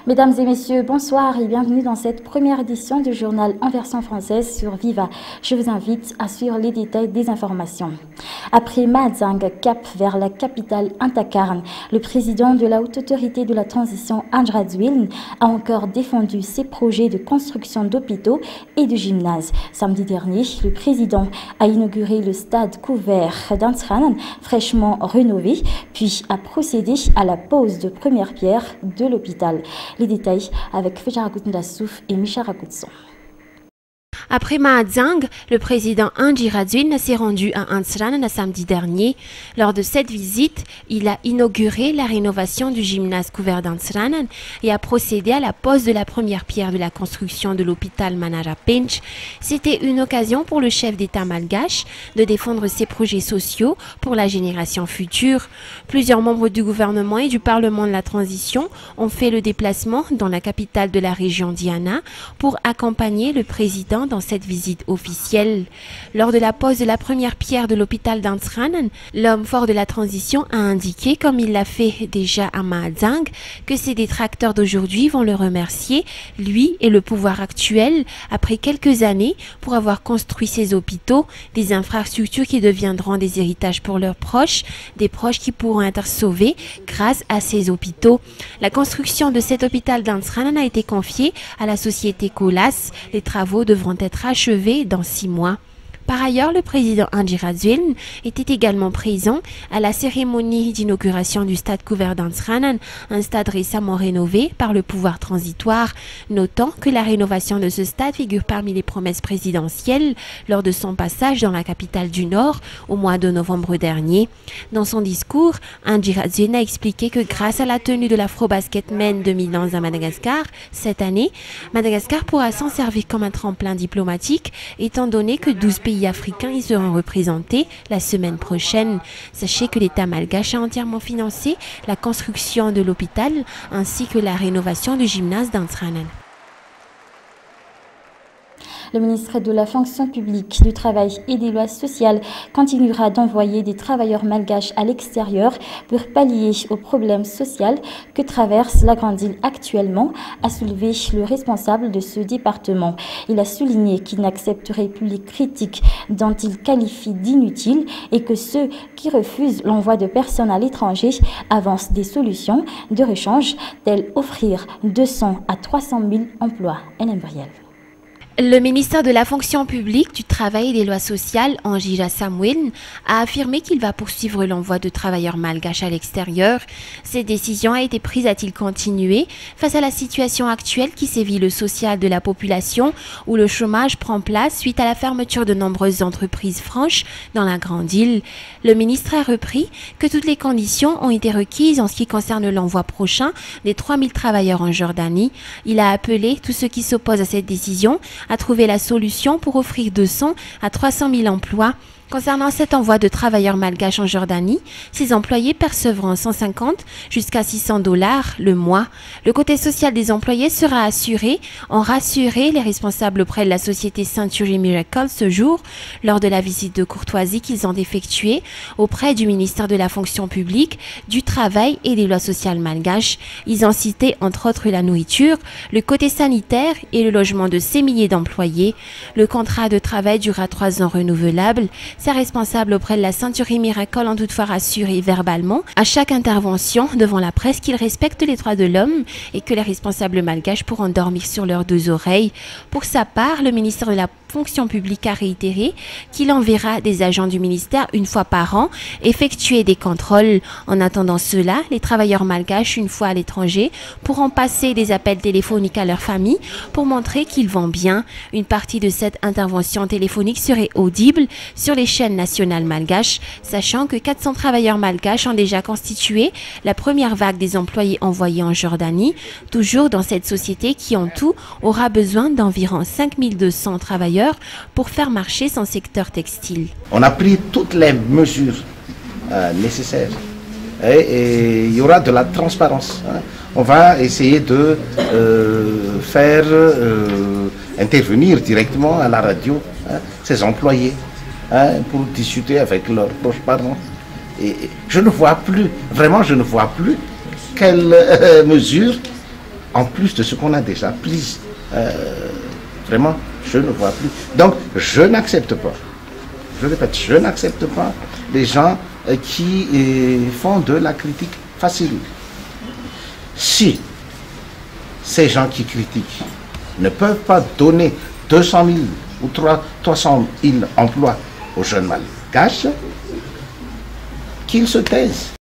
Mesdames et messieurs, bonsoir et bienvenue dans cette première édition du journal en version française sur Viva. Je vous invite à suivre les détails des informations. Après Mahajang, cap vers la capitale Intakarn, le président de la Haute Autorité de la Transition, Anj Razouilne, a encore défendu ses projets de construction d'hôpitaux et de gymnases. Samedi dernier, le président a inauguré le stade couvert d'Antsranan, fraîchement rénové, puis a procédé à la pose de première pierre de l'hôpital. Les détails avec Fejaragout Ndassouf et Micha Rakoutson. Après Mahajang, le président Anj Razouilne s'est rendu à Antsranan samedi dernier. Lors de cette visite, il a inauguré la rénovation du gymnase couvert d'Antsranan et a procédé à la pose de la première pierre de la construction de l'hôpital Manara Pinch. C'était une occasion pour le chef d'État malgache de défendre ses projets sociaux pour la génération future. Plusieurs membres du gouvernement et du Parlement de la transition ont fait le déplacement dans la capitale de la région Diana pour accompagner le président dans cette visite officielle. Lors de la pose de la première pierre de l'hôpital d'Antsranan, l'homme fort de la transition a indiqué, comme il l'a fait déjà à Mahajang, que ses détracteurs d'aujourd'hui vont le remercier, lui et le pouvoir actuel, après quelques années, pour avoir construit ces hôpitaux, des infrastructures qui deviendront des héritages pour leurs proches, des proches qui pourront être sauvés grâce à ces hôpitaux. La construction de cet hôpital d'Antsranan a été confiée à la société Colas. Les travaux devront être achevés dans 6 mois. Par ailleurs, le président Anj Razouilne était également présent à la cérémonie d'inauguration du stade couvert d'Antsranan, un stade récemment rénové par le pouvoir transitoire, notant que la rénovation de ce stade figure parmi les promesses présidentielles lors de son passage dans la capitale du Nord au mois de novembre dernier. Dans son discours, Anj Razouilne a expliqué que grâce à la tenue de l'Afro-Basket-Men 2011 à Madagascar, cette année, Madagascar pourra s'en servir comme un tremplin diplomatique, étant donné que 12 pays africains y seront représentés la semaine prochaine. Sachez que l'État malgache a entièrement financé la construction de l'hôpital ainsi que la rénovation du gymnase d'Antsranan. Le ministre de la Fonction publique, du Travail et des Lois sociales continuera d'envoyer des travailleurs malgaches à l'extérieur pour pallier aux problèmes sociaux que traverse la Grande Île actuellement, a soulevé le responsable de ce département. Il a souligné qu'il n'accepterait plus les critiques dont il qualifie d'inutiles et que ceux qui refusent l'envoi de personnes à l'étranger avancent des solutions de rechange, telles offrir 200 à 300 000 emplois. Le ministère de la Fonction publique, du Travail et des Lois sociales, Anj Razouilne, a affirmé qu'il va poursuivre l'envoi de travailleurs malgaches à l'extérieur. Cette décision a été prise, a-t-il continué, face à la situation actuelle qui sévit le social de la population, où le chômage prend place suite à la fermeture de nombreuses entreprises franches dans la Grande Île. Le ministre a repris que toutes les conditions ont été requises en ce qui concerne l'envoi prochain des 3000 travailleurs en Jordanie. Il a appelé tous ceux qui s'opposent à cette décision à trouver la solution pour offrir 200 à 300 000 emplois. Concernant cet envoi de travailleurs malgaches en Jordanie, ces employés percevront 150 jusqu'à 600 $ le mois. Le côté social des employés sera assuré, ont rassuré les responsables auprès de la société Century Miracle ce jour, lors de la visite de courtoisie qu'ils ont effectuée auprès du ministère de la Fonction publique, du Travail et des Lois sociales malgaches. Ils ont cité entre autres la nourriture, le côté sanitaire et le logement de ces milliers d'employés. Le contrat de travail durera 3 ans renouvelable. Ses responsables auprès de la Century Miracle ont toutefois rassuré verbalement à chaque intervention devant la presse qu'ils respectent les droits de l'homme et que les responsables malgaches pourront dormir sur leurs 2 oreilles. Pour sa part, le ministère de la Fonction publique a réitéré qu'il enverra des agents du ministère une fois par an effectuer des contrôles. En attendant cela, les travailleurs malgaches, une fois à l'étranger, pourront passer des appels téléphoniques à leur famille pour montrer qu'ils vont bien. Une partie de cette intervention téléphonique serait audible sur les chaînes nationales malgaches, sachant que 400 travailleurs malgaches ont déjà constitué la première vague des employés envoyés en Jordanie, toujours dans cette société qui en tout aura besoin d'environ 5200 travailleurs pour faire marcher son secteur textile. On a pris toutes les mesures nécessaires et il y aura de la transparence. On va essayer de faire intervenir directement à la radio ces employés pour discuter avec leurs proches parents. Et je ne vois plus, vraiment je ne vois plus quelles mesures en plus de ce qu'on a déjà pris. Vraiment, je ne vois plus. Donc, je n'accepte pas. Je répète, je n'accepte pas les gens qui font de la critique facile. Si ces gens qui critiquent ne peuvent pas donner 200 000 ou 300 000 emplois aux jeunes malgaches, qu'ils se taisent.